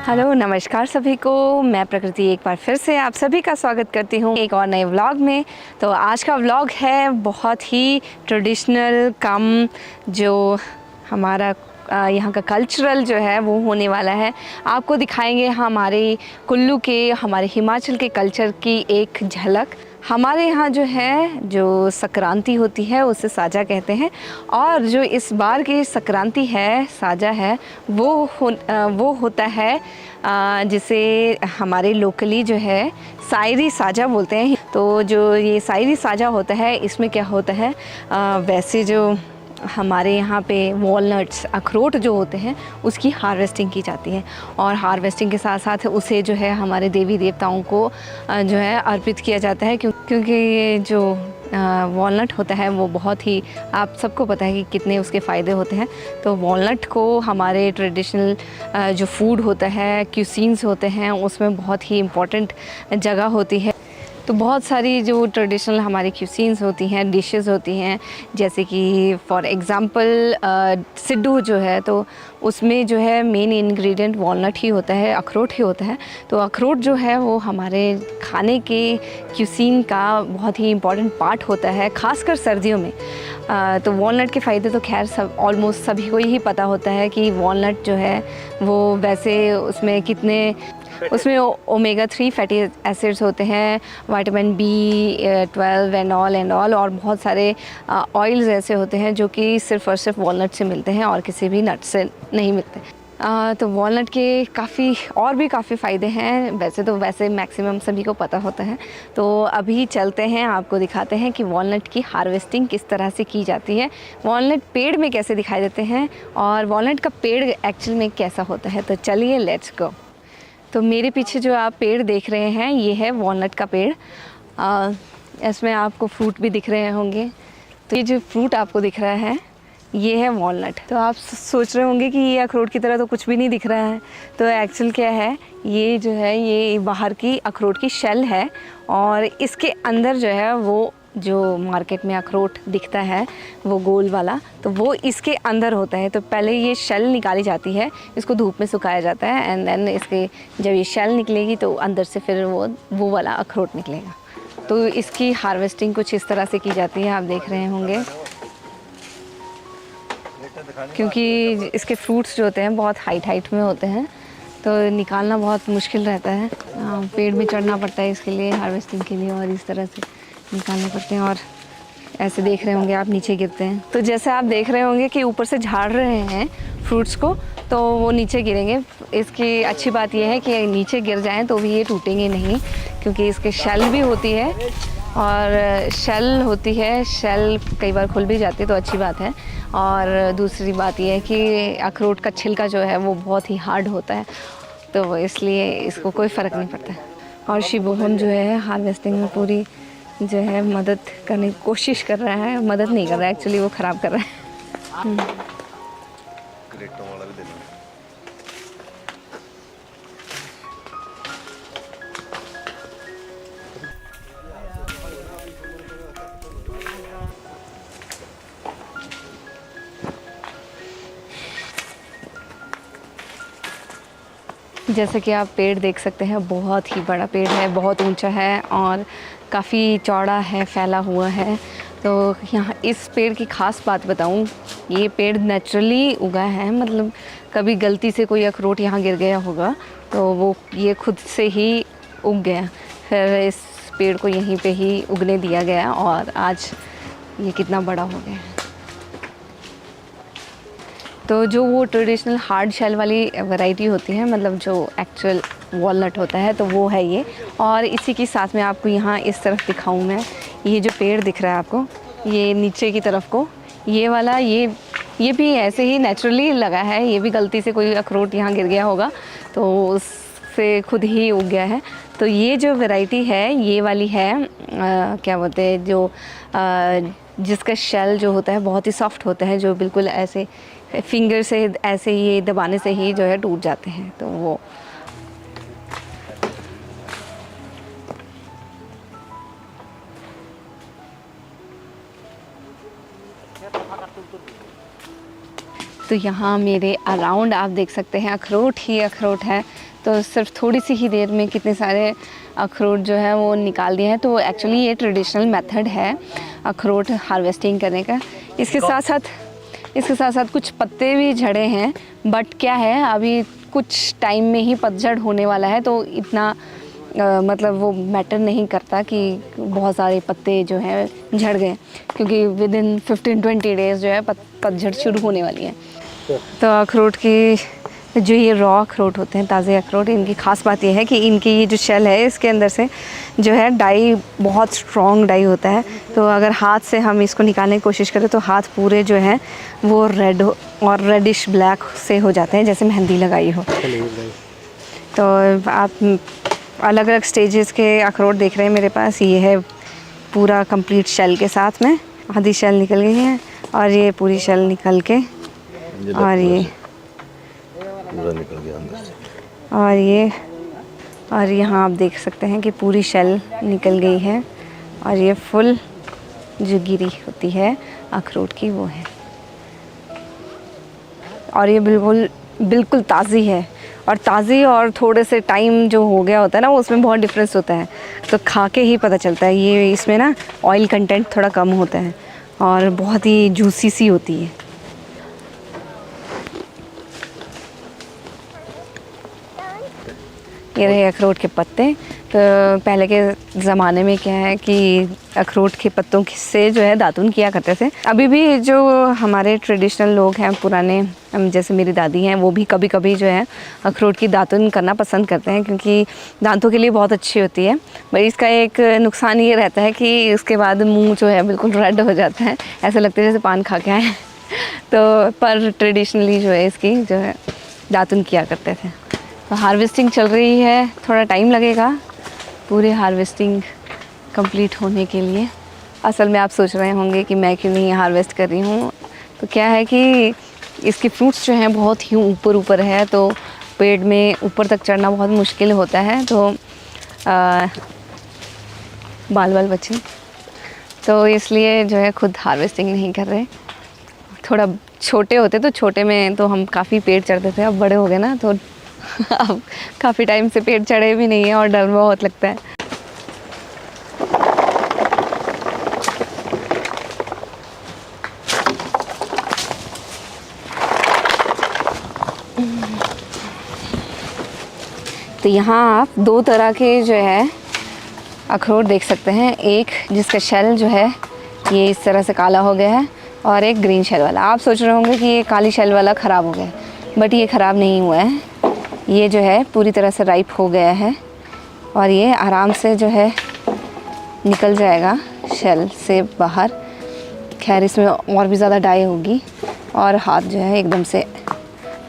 Hello नमस्कार सभी को। मैं प्रकृति एक बार फिर से आप सभी का स्वागत करती हूँ एक और नए व्लॉग में। तो आज का व्लॉग है बहुत ही ट्रेडिशनल कम जो हमारा यहाँ का कल्चरल जो है वो होने वाला है। आपको दिखाएंगे हमारे कुल्लू के हमारे हिमाचल के कल्चर की एक झलक। हमारे यहाँ जो है जो संक्रांति होती है उसे साजा कहते हैं, और जो इस बार की संक्रांति है साजा है वो होता है जिसे हमारे लोकली जो है सायरी साजा बोलते हैं। तो जो ये सायरी साजा होता है इसमें क्या होता है, वैसे जो हमारे यहाँ पे वॉलनट्स अखरोट जो होते हैं उसकी हार्वेस्टिंग की जाती है, और हार्वेस्टिंग के साथ साथ उसे जो है हमारे देवी देवताओं को जो है अर्पित किया जाता है, क्योंकि ये जो वॉलनट होता है वो बहुत ही, आप सबको पता है कि कितने उसके फ़ायदे होते हैं। तो वॉलनट को हमारे ट्रेडिशनल जो फूड होता है, क्यूसीन्स होते हैं, उसमें बहुत ही इम्पोर्टेंट जगह होती है। तो बहुत सारी जो ट्रेडिशनल हमारी क्यूसीन्स होती हैं, डिशेस होती हैं, जैसे कि फॉर एग्ज़ाम्पल सिड्डू जो है तो उसमें जो है मेन इंग्रेडिएंट वॉलनट ही होता है, अखरोट ही होता है। तो अखरोट जो है वो हमारे खाने के क्यूसीन का बहुत ही इम्पॉर्टेंट पार्ट होता है, ख़ासकर सर्दियों में। तो वॉलनट के फ़ायदे तो खैर सब ऑलमोस्ट सभी को ही पता होता है कि वॉलनट जो है वो वैसे उसमें ओमेगा 3 फैटी एसिड्स होते हैं, विटामिन B12 एंड ऑल, और बहुत सारे ऑयल्स ऐसे होते हैं जो कि सिर्फ़ और सिर्फ वॉलनट से मिलते हैं और किसी भी नट से नहीं मिलते। तो वॉलनट के काफ़ी फ़ायदे हैं, वैसे मैक्सिमम सभी को पता होता है। तो अभी चलते हैं, आपको दिखाते हैं कि वॉलनट की हार्वेस्टिंग किस तरह से की जाती है, वॉलनट पेड़ में कैसे दिखाई देते हैं, और वॉलनट का पेड़ एक्चुअल में कैसा होता है। तो चलिए लेट्स गो। तो मेरे पीछे जो आप पेड़ देख रहे हैं ये है वॉलनट का पेड़। इसमें आपको फ्रूट भी दिख रहे होंगे। तो ये जो फ्रूट आपको दिख रहा है ये है वॉलनट। तो आप सोच रहे होंगे कि ये अखरोट की तरह तो कुछ भी नहीं दिख रहा है। तो एक्चुअल क्या है, ये जो है ये बाहर की अखरोट की शेल है, और इसके अंदर जो है वो जो मार्केट में अखरोट दिखता है वो गोल वाला, तो वो इसके अंदर होता है। तो पहले ये शेल निकाली जाती है, इसको धूप में सुखाया जाता है, एंड देन इसके जब ये शेल निकलेगी तो अंदर से फिर वो वाला अखरोट निकलेगा। तो इसकी हार्वेस्टिंग कुछ इस तरह से की जाती है, आप देख रहे होंगे, क्योंकि इसके फ्रूट्स जो होते हैं बहुत हाइट में होते हैं, तो निकालना बहुत मुश्किल रहता है। पेड़ में चढ़ना पड़ता है इसके लिए, हार्वेस्टिंग के लिए, और इस तरह से निकालने पड़ते हैं, और ऐसे देख रहे होंगे आप नीचे गिरते हैं। तो जैसे आप देख रहे होंगे कि ऊपर से झाड़ रहे हैं फ्रूट्स को, तो वो नीचे गिरेंगे। इसकी अच्छी बात यह है कि नीचे गिर जाएं तो भी ये टूटेंगे नहीं, क्योंकि इसके शेल भी होती है, और शेल कई बार खुल भी जाती है, तो अच्छी बात है। और दूसरी बात यह है कि अखरोट का छिलका जो है वो बहुत ही हार्ड होता है, तो इसलिए इसको कोई फ़र्क नहीं पड़ता है। और शिवोहम जो है हार्वेस्टिंग में पूरी जो है मदद करने की कोशिश कर रहा है, मदद नहीं कर रहा है एक्चुअली, वो ख़राब कर रहा है। जैसा कि आप पेड़ देख सकते हैं, बहुत ही बड़ा पेड़ है, बहुत ऊंचा है और काफ़ी चौड़ा है, फैला हुआ है। तो यहाँ इस पेड़ की ख़ास बात बताऊँ, ये पेड़ नेचुरली उगा है, मतलब कभी गलती से कोई अखरोट यहाँ गिर गया होगा तो ये खुद से ही उग गया, फिर इस पेड़ को यहीं पे ही उगने दिया गया, और आज ये कितना बड़ा हो गया है। तो जो वो ट्रेडिशनल हार्ड शेल वाली वैरायटी होती है, मतलब जो एक्चुअल वॉलनट होता है, तो वो है ये। और इसी के साथ में आपको यहाँ इस तरफ दिखाऊँ मैं, ये जो पेड़ दिख रहा है आपको, ये नीचे की तरफ को, ये वाला ये भी ऐसे ही नेचुरली लगा है, ये भी गलती से कोई अखरोट यहाँ गिर गया होगा तो उससे खुद ही उग गया है। तो ये जो वैरायटी है ये वाली है, क्या बोलते हैं, जो जिसका शेल जो होता है बहुत ही सॉफ्ट होता है, जो बिल्कुल ऐसे फिंगर से ऐसे ही दबाने से ही जो है टूट जाते हैं। तो वो तो यहाँ मेरे अराउंड आप देख सकते हैं अखरोट ही अखरोट है। तो सिर्फ थोड़ी सी ही देर में कितने सारे अखरोट जो है वो निकाल दिए हैं। तो एक्चुअली ये ट्रेडिशनल मेथड है अखरोट हार्वेस्टिंग करने का। इसके साथ साथ कुछ पत्ते भी झड़े हैं, बट क्या है अभी कुछ टाइम में ही पतझड़ होने वाला है, तो इतना मतलब वो मैटर नहीं करता कि बहुत सारे पत्ते जो हैं झड़ गए, क्योंकि विद इन 15-20 डेज़ जो है पतझड़ शुरू होने वाली है। तो अखरोट की जो ये रॉ अखरोट होते हैं, ताज़े अखरोट, इनकी ख़ास बात यह है कि इनकी ये जो शेल है इसके अंदर से जो है डाई, बहुत स्ट्रॉन्ग डाई होता है। तो अगर हाथ से हम इसको निकालने की कोशिश करें तो हाथ पूरे जो है वो रेड और रेडिश ब्लैक से हो जाते हैं, जैसे मेहंदी लगाई हो। तो आप अलग अलग स्टेजेस के अखरोट देख रहे हैं मेरे पास। ये है पूरा कंप्लीट शेल के साथ में, आधी शेल निकल गई है और ये पूरी शेल निकल के, और ये पूरा निकल गया अंदर से, और यहाँ आप देख सकते हैं कि पूरी शेल निकल गई है। और ये फुल जो गिरी होती है अखरोट की वो है, और ये बिल्कुल ताज़ी है। और ताज़ी और थोड़े से टाइम जो हो गया होता है ना, वो उसमें बहुत डिफरेंस होता है। तो खा के ही पता चलता है। ये इसमें ना ऑयल कंटेंट थोड़ा कम होता है और बहुत ही जूसी सी होती है। ये रहे अखरोट के पत्ते। तो पहले के ज़माने में क्या है कि अखरोट के पत्तों से जो है दातुन किया करते थे। अभी भी जो हमारे ट्रेडिशनल लोग हैं पुराने, जैसे मेरी दादी हैं, वो भी कभी कभी जो है अखरोट की दातुन करना पसंद करते हैं, क्योंकि दांतों के लिए बहुत अच्छी होती है। बट इसका एक नुकसान ये रहता है कि उसके बाद मुँह जो है बिल्कुल रेड हो जाता है, ऐसा लगता है जैसे पान खा के आए। तो पर ट्रेडिशनली जो है इसकी जो है दातुन किया करते थे। तो हार्वेस्टिंग चल रही है, थोड़ा टाइम लगेगा पूरे हार्वेस्टिंग कंप्लीट होने के लिए। असल में आप सोच रहे होंगे कि मैं क्यों नहीं हार्वेस्ट कर रही हूँ। तो क्या है कि इसके फ्रूट्स जो हैं बहुत ही ऊपर है, तो पेड़ में ऊपर तक चढ़ना बहुत मुश्किल होता है। तो बाल बच्चे, तो इसलिए जो है खुद हार्वेस्टिंग नहीं कर रहे। थोड़ा छोटे होते तो छोटे में तो हम काफ़ी पेड़ चढ़ते थे, अब बड़े हो गए ना, तो अब काफ़ी टाइम से पेड़ चढ़े भी नहीं है और डर बहुत लगता है। तो यहाँ आप दो तरह के जो है अखरोट देख सकते हैं। एक जिसका शेल जो है ये इस तरह से काला हो गया है, और एक ग्रीन शेल वाला। आप सोच रहे होंगे कि ये काली शेल वाला ख़राब हो गया, बट ये ख़राब नहीं हुआ है। ये जो है पूरी तरह से राइप हो गया है और ये आराम से जो है निकल जाएगा शेल से बाहर। खैर इसमें और भी ज़्यादा डाई होगी और हाथ जो है एकदम से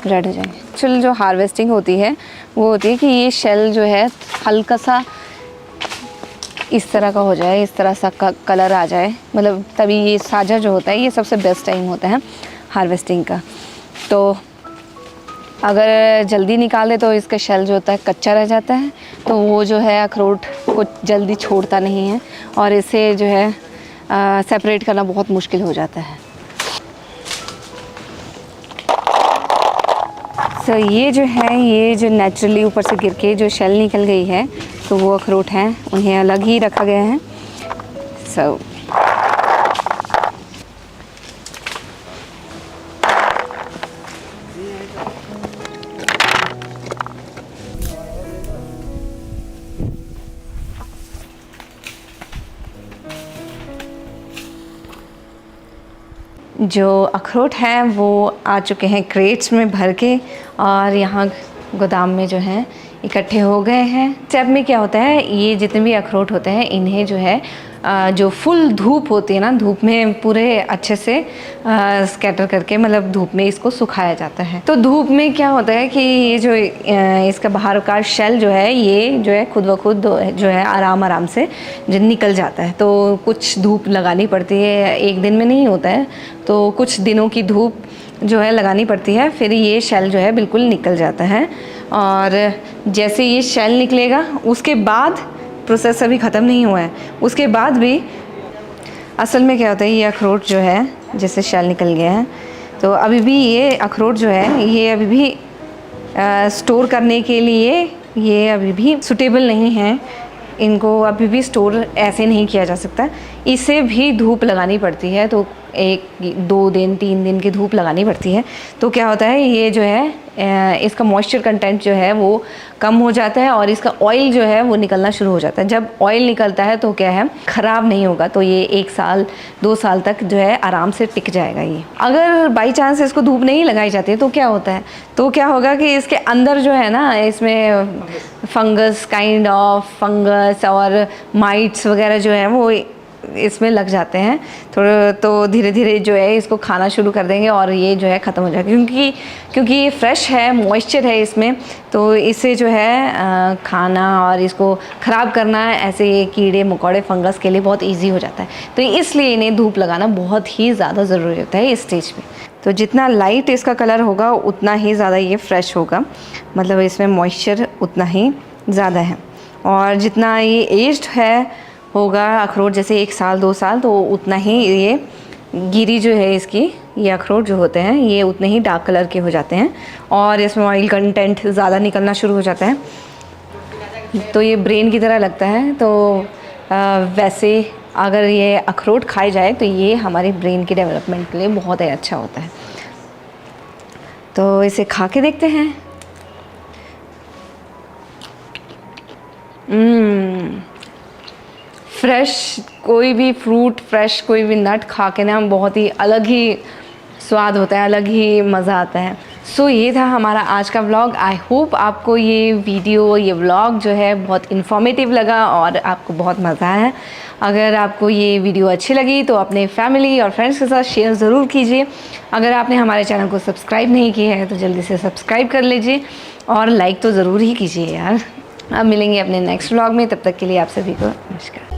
रेड हो जाएंगे। एक्चुअल जो हार्वेस्टिंग होती है वो होती है कि ये शेल जो है हल्का सा इस तरह का हो जाए, इस तरह सा कलर आ जाए, मतलब तभी ये साझा जो होता है, ये सबसे बेस्ट टाइम होता है हार्वेस्टिंग का। तो अगर जल्दी निकाले तो इसका शेल जो होता है कच्चा रह जाता है, तो वो जो है अखरोट को जल्दी छोड़ता नहीं है और इसे जो है सेपरेट करना बहुत मुश्किल हो जाता है। तो ये जो है, ये जो नेचुरली ऊपर से गिर के जो शेल निकल गई है, तो वो अखरोट हैं, उन्हें अलग ही रखा गया है। जो अखरोट हैं वो आ चुके हैं क्रेट्स में भर के, और यहाँ गोदाम में जो है इकट्ठे हो गए हैं। स्टेप में क्या होता है, ये जितने भी अखरोट होते हैं इन्हें जो है जो फुल धूप होती है ना, धूप में पूरे अच्छे से स्कैटर करके, मतलब धूप में इसको सुखाया जाता है। तो धूप में क्या होता है कि ये जो इसका बाहर का शेल जो है, ये जो है खुद ब खुद जो है आराम से जो निकल जाता है। तो कुछ धूप लगानी पड़ती है, एक दिन में नहीं होता है, तो कुछ दिनों की धूप जो है लगानी पड़ती है, फिर ये शेल जो है बिल्कुल निकल जाता है। और जैसे ये शेल निकलेगा उसके बाद प्रोसेस अभी ख़त्म नहीं हुआ है, उसके बाद भी असल में क्या होता है, ये अखरोट जो है जैसे शेल निकल गया है, तो अभी भी ये अखरोट जो है ये अभी भी स्टोर करने के लिए ये अभी भी सूटेबल नहीं है, इनको अभी भी स्टोर ऐसे नहीं किया जा सकता, इसे भी धूप लगानी पड़ती है। तो 1-2 दिन 3 दिन की धूप लगानी पड़ती है। तो क्या होता है ये जो है इसका मॉइस्चर कंटेंट जो है वो कम हो जाता है और इसका ऑयल जो है वो निकलना शुरू हो जाता है। जब ऑयल निकलता है तो क्या है ख़राब नहीं होगा, तो ये 1 साल 2 साल तक जो है आराम से टिक जाएगा। ये अगर बाई चांस इसको धूप नहीं लगाई जाती है तो क्या होता है, तो क्या होगा कि इसके अंदर जो है ना इसमें फंगस काइंड ऑफ फंगस और माइट्स वगैरह जो है वो इसमें लग जाते हैं थोड़ा, तो धीरे धीरे जो है इसको खाना शुरू कर देंगे और ये जो है ख़त्म हो जाएगा। क्योंकि ये फ्रेश है, मॉइस्चर है इसमें, तो इसे जो है खाना और इसको ख़राब करना ऐसे ये कीड़े मकोड़े फंगस के लिए बहुत इजी हो जाता है। तो इसलिए इन्हें धूप लगाना बहुत ही ज़्यादा ज़रूरी होता है इस स्टेज पे। तो जितना लाइट इसका कलर होगा उतना ही ज़्यादा ये फ्रेश होगा, मतलब इसमें मॉइस्चर उतना ही ज़्यादा है। और जितना ये एज्ड है होगा अखरोट, जैसे 1 साल 2 साल, तो उतना ही ये गिरी जो है इसकी, ये अखरोट जो होते हैं ये उतने ही डार्क कलर के हो जाते हैं और इसमें ऑयल कंटेंट ज़्यादा निकलना शुरू हो जाता है। तो ये ब्रेन की तरह लगता है। तो वैसे अगर ये अखरोट खाए जाए तो ये हमारे ब्रेन के डेवलपमेंट के लिए बहुत ही अच्छा होता है। तो इसे खा के देखते हैं। फ्रेश कोई भी फ्रूट, फ्रेश कोई भी नट खा के ना बहुत ही अलग ही स्वाद होता है, अलग ही मज़ा आता है। सो ये था हमारा आज का व्लॉग। आई होप आपको ये वीडियो, ये व्लॉग जो है बहुत इन्फॉर्मेटिव लगा और आपको बहुत मज़ा आया। अगर आपको ये वीडियो अच्छी लगी तो अपने फैमिली और फ्रेंड्स के साथ शेयर ज़रूर कीजिए। अगर आपने हमारे चैनल को सब्सक्राइब नहीं किया है तो जल्दी से सब्सक्राइब कर लीजिए और लाइक तो ज़रूर ही कीजिए यार। अब मिलेंगे अपने नेक्स्ट व्लॉग में, तब तक के लिए आप सभी को नमस्कार।